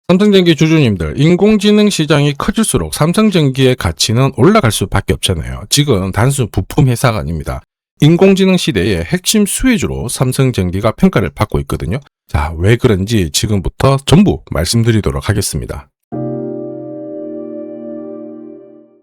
삼성전기 주주님들, 인공지능 시장이 커질수록 삼성전기의 가치는 올라갈 수밖에 없잖아요. 지금 단순 부품 회사가 아닙니다. 인공지능 시대의 핵심 수혜주로 삼성전기가 평가를 받고 있거든요. 자, 왜 그런지 지금부터 전부 말씀드리도록 하겠습니다.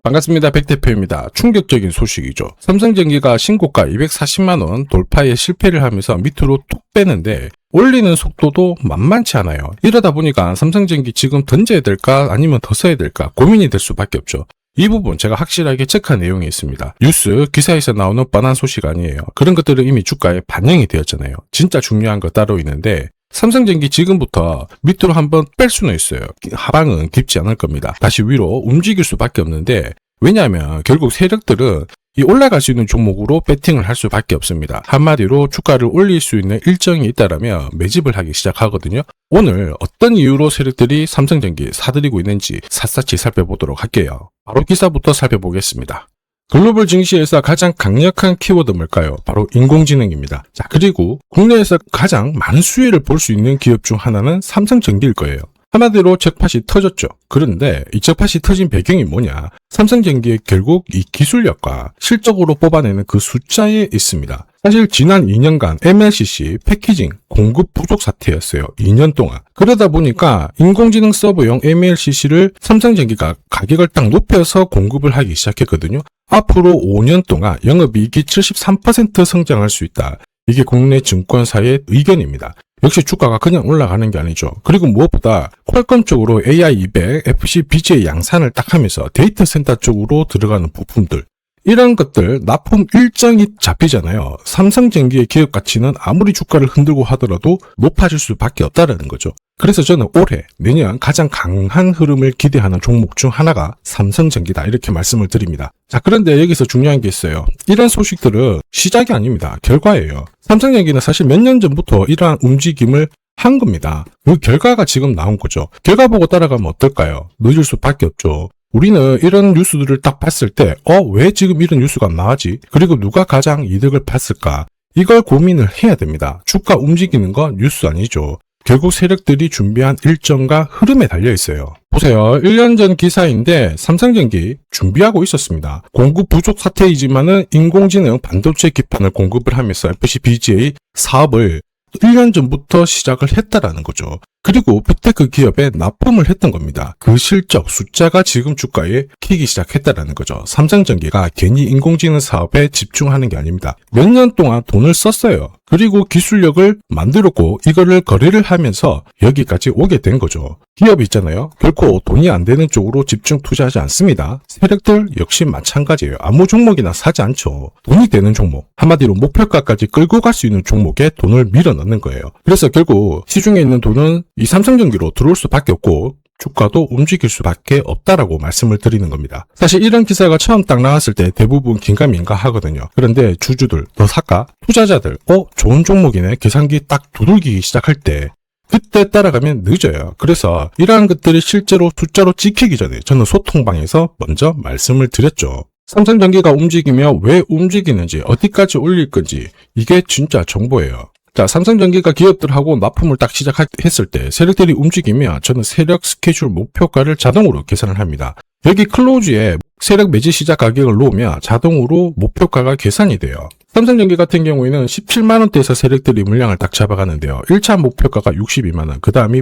반갑습니다. 백대표입니다. 충격적인 소식이죠. 삼성전기가 신고가 240만원 돌파에 실패를 하면서 밑으로 툭 빼는데 올리는 속도도 만만치 않아요. 이러다 보니까 삼성전기 지금 던져야 될까 아니면 더 써야 될까 고민이 될 수밖에 없죠. 이 부분 제가 확실하게 체크한 내용이 있습니다. 뉴스, 기사에서 나오는 뻔한 소식 아니에요. 그런 것들은 이미 주가에 반영이 되었잖아요. 진짜 중요한 거 따로 있는데 삼성전기 지금부터 밑으로 한번 뺄 수는 있어요. 하방은 깊지 않을 겁니다. 다시 위로 움직일 수밖에 없는데 왜냐하면 결국 세력들은 이 올라갈 수 있는 종목으로 배팅을 할 수밖에 없습니다. 한마디로 주가를 올릴 수 있는 일정이 있다라면 매집을 하기 시작하거든요. 오늘 어떤 이유로 세력들이 삼성전기 사들이고 있는지 샅샅이 살펴보도록 할게요. 바로 기사부터 살펴보겠습니다. 글로벌 증시에서 가장 강력한 키워드 뭘까요? 바로 인공지능입니다. 자, 그리고 국내에서 가장 많은 수혜를 볼 수 있는 기업 중 하나는 삼성전기일 거예요. 한마디로 잭팟이 터졌죠. 그런데 이 잭팟이 터진 배경이 뭐냐? 삼성전기의 결국 이 기술력과 실적으로 뽑아내는 그 숫자에 있습니다. 사실 지난 2년간 MLCC 패키징 공급 부족 사태였어요. 2년 동안. 그러다 보니까 인공지능 서버용 MLCC를 삼성전기가 가격을 딱 높여서 공급을 하기 시작했거든요. 앞으로 5년 동안 영업이익이 73% 성장할 수 있다. 이게 국내 증권사의 의견입니다. 역시 주가가 그냥 올라가는 게 아니죠. 그리고 무엇보다 퀄컴 쪽으로 AI200, FCBGA 양산을 딱 하면서 데이터 센터 쪽으로 들어가는 부품들. 이런 것들 납품 일정이 잡히잖아요. 삼성전기의 기업 가치는 아무리 주가를 흔들고 하더라도 높아질 수밖에 없다는 거죠. 그래서 저는 올해, 내년 가장 강한 흐름을 기대하는 종목 중 하나가 삼성전기다 이렇게 말씀을 드립니다. 자, 그런데 여기서 중요한 게 있어요. 이런 소식들은 시작이 아닙니다. 결과예요. 삼성전기는 사실 몇 년 전부터 이러한 움직임을 한 겁니다. 그 결과가 지금 나온 거죠. 결과 보고 따라가면 어떨까요? 늦을 수밖에 없죠. 우리는 이런 뉴스들을 딱 봤을 때 왜 지금 이런 뉴스가 나왔지? 그리고 누가 가장 이득을 봤을까? 이걸 고민을 해야 됩니다. 주가 움직이는 건 뉴스 아니죠. 결국 세력들이 준비한 일정과 흐름에 달려 있어요. 보세요. 1년 전 기사인데 삼성전기 준비하고 있었습니다. 공급 부족 사태이지만은 인공지능 반도체 기판을 공급을 하면서 FCBGA 사업을 1년 전부터 시작을 했다라는 거죠. 그리고 빅테크 기업에 납품을 했던 겁니다. 그 실적 숫자가 지금 주가에 키기 시작했다라는 거죠. 삼성전기가 괜히 인공지능 사업에 집중하는 게 아닙니다. 몇 년 동안 돈을 썼어요. 그리고 기술력을 만들었고 이거를 거래를 하면서 여기까지 오게 된 거죠. 기업이 있잖아요. 결코 돈이 안 되는 쪽으로 집중 투자하지 않습니다. 세력들 역시 마찬가지예요. 아무 종목이나 사지 않죠. 돈이 되는 종목, 한마디로 목표가까지 끌고 갈 수 있는 종목에 돈을 밀어넣는 거예요. 그래서 결국 시중에 있는 돈은 이 삼성전기로 들어올 수밖에 없고 주가도 움직일 수밖에 없다라고 말씀을 드리는 겁니다. 사실 이런 기사가 처음 딱 나왔을 때 대부분 긴가민가 하거든요. 그런데 주주들, 더 살까? 투자자들, 좋은 종목이네. 계산기 딱 두들기기 시작할 때 그때 따라가면 늦어요. 그래서 이러한 것들이 실제로 숫자로 찍히기 전에 저는 소통방에서 먼저 말씀을 드렸죠. 삼성전기가 움직이며 왜 움직이는지, 어디까지 올릴 건지 이게 진짜 정보예요. 자, 삼성전기가 기업들하고 납품을 딱 시작했을 때 세력들이 움직이면 저는 세력 스케줄 목표가를 자동으로 계산을 합니다. 여기 클로즈에 세력 매지 시작 가격을 놓으면 자동으로 목표가가 계산이 돼요. 삼성전기 같은 경우에는 17만원대에서 세력들이 물량을 딱 잡아가는데요. 1차 목표가가 62만원, 그 다음이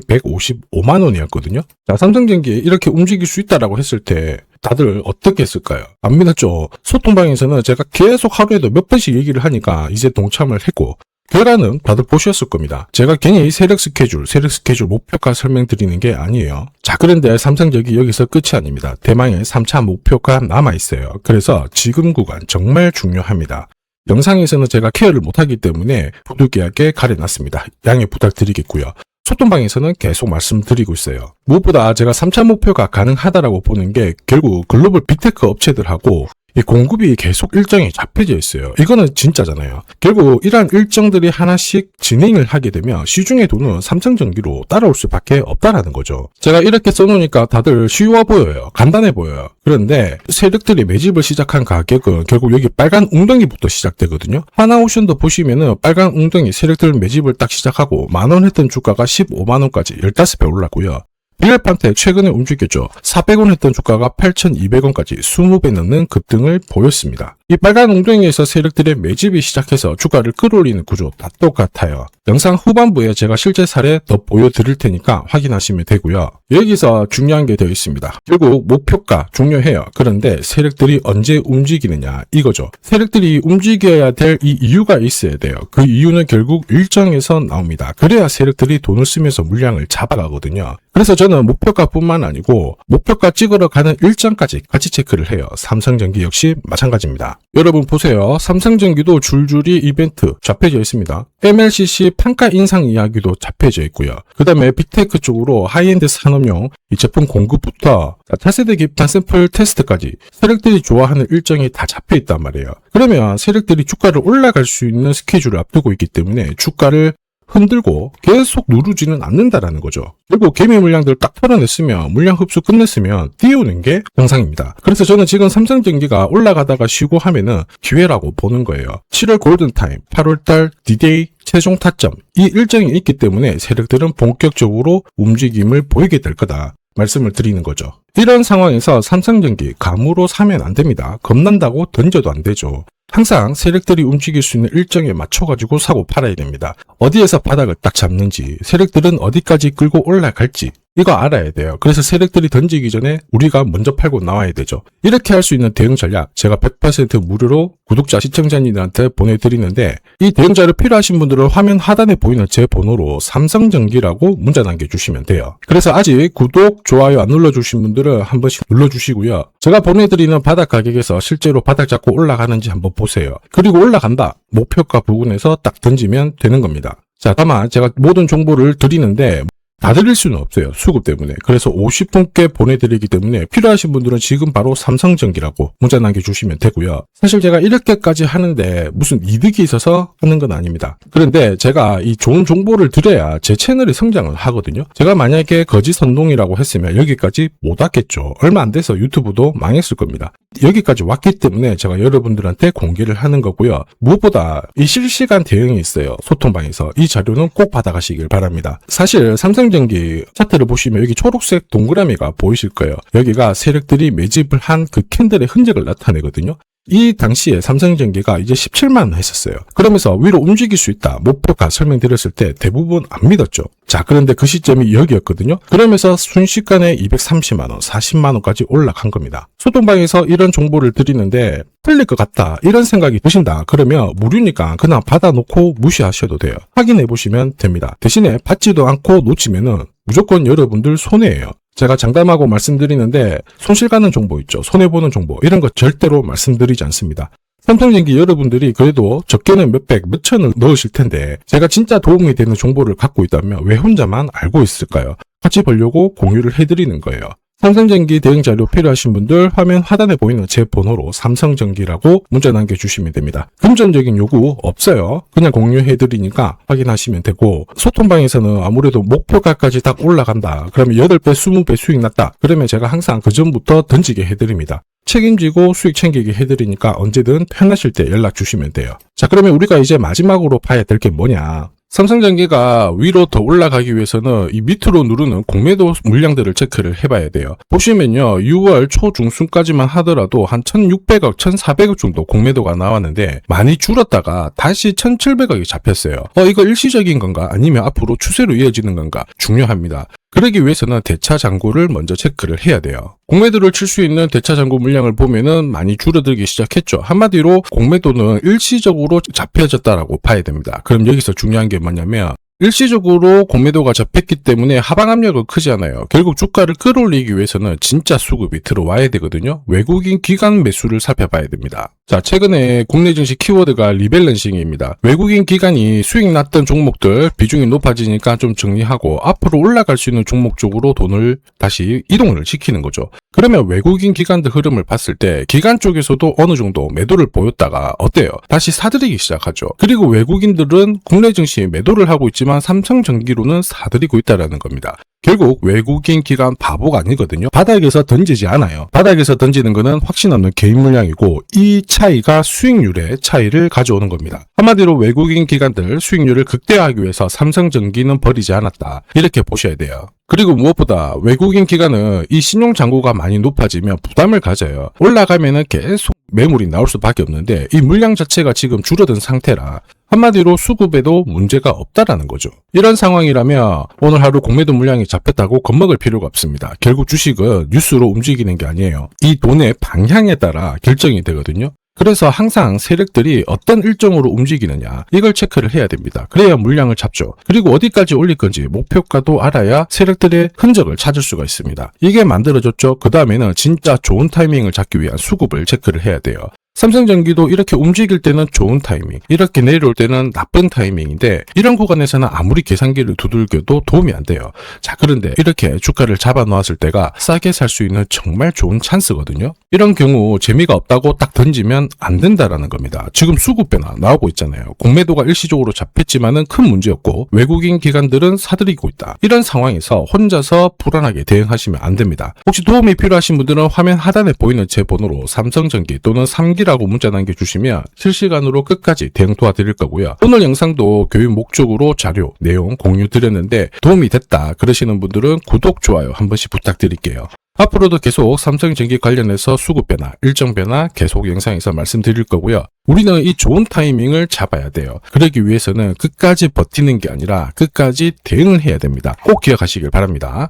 155만원이었거든요. 자, 삼성전기 이렇게 움직일 수 있다라고 했을 때 다들 어떻게 했을까요? 안 믿었죠? 소통방에서는 제가 계속 하루에도 몇 번씩 얘기를 하니까 이제 동참을 했고 결과는 다들 보셨을 겁니다. 제가 괜히 세력 스케줄 목표가 설명드리는 게 아니에요. 자, 그런데 삼성전기 여기서 끝이 아닙니다. 대망의 3차 목표가 남아있어요. 그래서 지금 구간 정말 중요합니다. 영상에서는 제가 케어를 못하기 때문에 부득이하게 가려놨습니다. 양해 부탁드리겠고요. 소통방에서는 계속 말씀드리고 있어요. 무엇보다 제가 3차 목표가 가능하다라고 보는 게 결국 글로벌 빅테크 업체들하고 이 공급이 계속 일정이 잡혀져 있어요. 이거는 진짜잖아요. 결국 이러한 일정들이 하나씩 진행을 하게 되면 시중의 돈은 삼성전기로 따라올 수밖에 없다라는 거죠. 제가 이렇게 써놓으니까 다들 쉬워 보여요. 간단해 보여요. 그런데 세력들이 매집을 시작한 가격은 결국 여기 빨간 웅덩이부터 시작되거든요. 하나오션도 보시면은 빨간 웅덩이 세력들 매집을 딱 시작하고 만원 했던 주가가 15만원까지 15배 올랐고요. 빌레판테 최근에 움직였죠. 400원 했던 주가가 8,200원까지 20배 넘는 급등을 보였습니다. 이 빨간 웅덩이에서 세력들의 매집이 시작해서 주가를 끌어올리는 구조 다 똑같아요. 영상 후반부에 제가 실제 사례 더 보여드릴 테니까 확인하시면 되고요. 여기서 중요한 게 되어 있습니다. 결국 목표가 중요해요. 그런데 세력들이 언제 움직이느냐 이거죠. 세력들이 움직여야 될 이 이유가 있어야 돼요. 그 이유는 결국 일정에서 나옵니다. 그래야 세력들이 돈을 쓰면서 물량을 잡아가거든요. 그래서 저는 목표가뿐만 아니고 목표가 찍으러 가는 일정까지 같이 체크를 해요. 삼성전기 역시 마찬가지입니다. 여러분 보세요. 삼성전기도 줄줄이 이벤트 잡혀져 있습니다. MLCC 판가 인상 이야기도 잡혀져 있고요. 그 다음에 빅테크 쪽으로 하이엔드 산업용 이 제품 공급부터 차세대 기판 샘플 테스트까지 세력들이 좋아하는 일정이 다 잡혀 있단 말이에요. 그러면 세력들이 주가를 올라갈 수 있는 스케줄을 앞두고 있기 때문에 주가를 흔들고 계속 누르지는 않는다라는 거죠. 그리고 개미 물량들 딱 털어냈으면 물량 흡수 끝냈으면 띄우는 게 정상입니다. 그래서 저는 지금 삼성전기가 올라가다가 쉬고 하면은 기회라고 보는 거예요. 7월 골든타임, 8월달 디데이 최종 타점 이 일정이 있기 때문에 세력들은 본격적으로 움직임을 보이게 될 거다. 말씀을 드리는 거죠. 이런 상황에서 삼성전기 감으로 사면 안 됩니다. 겁난다고 던져도 안 되죠. 항상 세력들이 움직일 수 있는 일정에 맞춰가지고 사고 팔아야 됩니다. 어디에서 바닥을 딱 잡는지, 세력들은 어디까지 끌고 올라갈지 이거 알아야 돼요. 그래서 세력들이 던지기 전에 우리가 먼저 팔고 나와야 되죠. 이렇게 할 수 있는 대응 전략 제가 100% 무료로 구독자 시청자님들한테 보내드리는데 이 대응 자료 필요하신 분들은 화면 하단에 보이는 제 번호로 삼성전기라고 문자 남겨주시면 돼요. 그래서 아직 구독, 좋아요 안 눌러주신 분들은 한 번씩 눌러주시고요. 제가 보내드리는 바닥 가격에서 실제로 바닥 잡고 올라가는지 한번 보세요. 그리고 올라간다. 목표가 부근에서 딱 던지면 되는 겁니다. 자, 다만 제가 모든 정보를 드리는데 다 드릴 수는 없어요. 수급 때문에. 그래서 50분께 보내드리기 때문에 필요하신 분들은 지금 바로 삼성전기라고 문자 남겨주시면 되고요. 사실 제가 이렇게까지 하는데 무슨 이득이 있어서 하는 건 아닙니다. 그런데 제가 이 좋은 정보를 드려야 제 채널이 성장을 하거든요. 제가 만약에 거짓 선동이라고 했으면 여기까지 못 왔겠죠. 얼마 안 돼서 유튜브도 망했을 겁니다. 여기까지 왔기 때문에 제가 여러분들한테 공개를 하는 거고요. 무엇보다 이 실시간 대응이 있어요. 소통방에서. 이 자료는 꼭 받아가시길 바랍니다. 사실 삼성전기 차트를 보시면 여기 초록색 동그라미가 보이실 거예요. 여기가 세력들이 매집을 한 그 캔들의 흔적을 나타내거든요. 이 당시에 삼성전기가 이제 17만원 했었어요. 그러면서 위로 움직일 수 있다. 목표가 설명드렸을 때 대부분 안 믿었죠. 자, 그런데 그 시점이 여기였거든요. 그러면서 순식간에 230만원, 40만원까지 올라간 겁니다. 소통방에서 이런 정보를 드리는데 틀릴 것 같다. 이런 생각이 드신다. 그러면 무료니까 그냥 받아놓고 무시하셔도 돼요. 확인해보시면 됩니다. 대신에 받지도 않고 놓치면은 무조건 여러분들 손해예요. 제가 장담하고 말씀드리는데 손실 가는 정보 있죠. 손해보는 정보 이런 거 절대로 말씀드리지 않습니다. 삼성전기 여러분들이 그래도 적게는 몇백, 몇천을 넣으실 텐데 제가 진짜 도움이 되는 정보를 갖고 있다면 왜 혼자만 알고 있을까요? 같이 보려고 공유를 해드리는 거예요. 삼성전기 대응 자료 필요하신 분들 화면 하단에 보이는 제 번호로 삼성전기라고 문자 남겨주시면 됩니다. 금전적인 요구 없어요. 그냥 공유해드리니까 확인하시면 되고 소통방에서는 아무래도 목표가까지 딱 올라간다. 그러면 8배, 20배 수익 났다. 그러면 제가 항상 그 전부터 던지게 해드립니다. 책임지고 수익 챙기게 해드리니까 언제든 편하실 때 연락 주시면 돼요. 자, 그러면 우리가 이제 마지막으로 봐야 될 게 뭐냐. 삼성전기가 위로 더 올라가기 위해서는 이 밑으로 누르는 공매도 물량들을 체크를 해봐야 돼요. 보시면요. 6월 초중순까지만 하더라도 한 1600억, 1400억 정도 공매도가 나왔는데 많이 줄었다가 다시 1700억이 잡혔어요. 이거 일시적인 건가? 아니면 앞으로 추세로 이어지는 건가? 중요합니다. 그러기 위해서는 대차 잔고를 먼저 체크를 해야 돼요. 공매도를 칠 수 있는 대차 잔고 물량을 보면은 많이 줄어들기 시작했죠. 한마디로 공매도는 일시적으로 잡혀졌다라고 봐야 됩니다. 그럼 여기서 중요한 게 뭐냐면 일시적으로 공매도가 잡혔기 때문에 하방 압력은 크지 않아요. 결국 주가를 끌어올리기 위해서는 진짜 수급이 들어와야 되거든요. 외국인 기관 매수를 살펴봐야 됩니다. 자, 최근에 국내 증시 키워드가 리밸런싱입니다. 외국인 기관이 수익 났던 종목들 비중이 높아지니까 좀 정리하고 앞으로 올라갈 수 있는 종목 쪽으로 돈을 다시 이동을 시키는 거죠. 그러면 외국인 기관들 흐름을 봤을 때 기관 쪽에서도 어느 정도 매도를 보였다가 어때요? 다시 사들이기 시작하죠. 그리고 외국인들은 국내 증시에 매도를 하고 있지만 하지만 삼성전기로는 사들이고 있다는 겁니다. 결국 외국인 기관 바보가 아니거든요. 바닥에서 던지지 않아요. 바닥에서 던지는 거는 확신 없는 개인 물량이고 이 차이가 수익률의 차이를 가져오는 겁니다. 한마디로 외국인 기관들 수익률을 극대화하기 위해서 삼성전기는 버리지 않았다. 이렇게 보셔야 돼요. 그리고 무엇보다 외국인 기관은 이 신용잔고가 많이 높아지면 부담을 가져요. 올라가면은 계속 매물이 나올 수밖에 없는데 이 물량 자체가 지금 줄어든 상태라 한마디로 수급에도 문제가 없다라는 거죠. 이런 상황이라면 오늘 하루 공매도 물량이 잡혔다고 겁먹을 필요가 없습니다. 결국 주식은 뉴스로 움직이는 게 아니에요. 이 돈의 방향에 따라 결정이 되거든요. 그래서 항상 세력들이 어떤 일정으로 움직이느냐 이걸 체크를 해야 됩니다. 그래야 물량을 잡죠. 그리고 어디까지 올릴 건지 목표가도 알아야 세력들의 흔적을 찾을 수가 있습니다. 이게 만들어졌죠. 그 다음에는 진짜 좋은 타이밍을 잡기 위한 수급을 체크를 해야 돼요. 삼성전기도 이렇게 움직일 때는 좋은 타이밍, 이렇게 내려올 때는 나쁜 타이밍인데 이런 구간에서는 아무리 계산기를 두들겨도 도움이 안 돼요. 자, 그런데 이렇게 주가를 잡아 놓았을 때가 싸게 살 수 있는 정말 좋은 찬스거든요. 이런 경우 재미가 없다고 딱 던지면 안 된다라는 겁니다. 지금 수급 변화 나오고 있잖아요. 공매도가 일시적으로 잡혔지만은 큰 문제였고 외국인 기관들은 사들이고 있다. 이런 상황에서 혼자서 불안하게 대응하시면 안 됩니다. 혹시 도움이 필요하신 분들은 화면 하단에 보이는 제 번호로 삼성전기 또는 3기라고 문자 남겨주시면 실시간으로 끝까지 대응 도와드릴 거고요. 오늘 영상도 교육 목적으로 자료, 내용 공유 드렸는데 도움이 됐다 그러시는 분들은 구독, 좋아요 한 번씩 부탁드릴게요. 앞으로도 계속 삼성전기 관련해서 수급 변화, 일정 변화 계속 영상에서 말씀드릴 거고요. 우리는 이 좋은 타이밍을 잡아야 돼요. 그러기 위해서는 끝까지 버티는 게 아니라 끝까지 대응을 해야 됩니다. 꼭 기억하시길 바랍니다.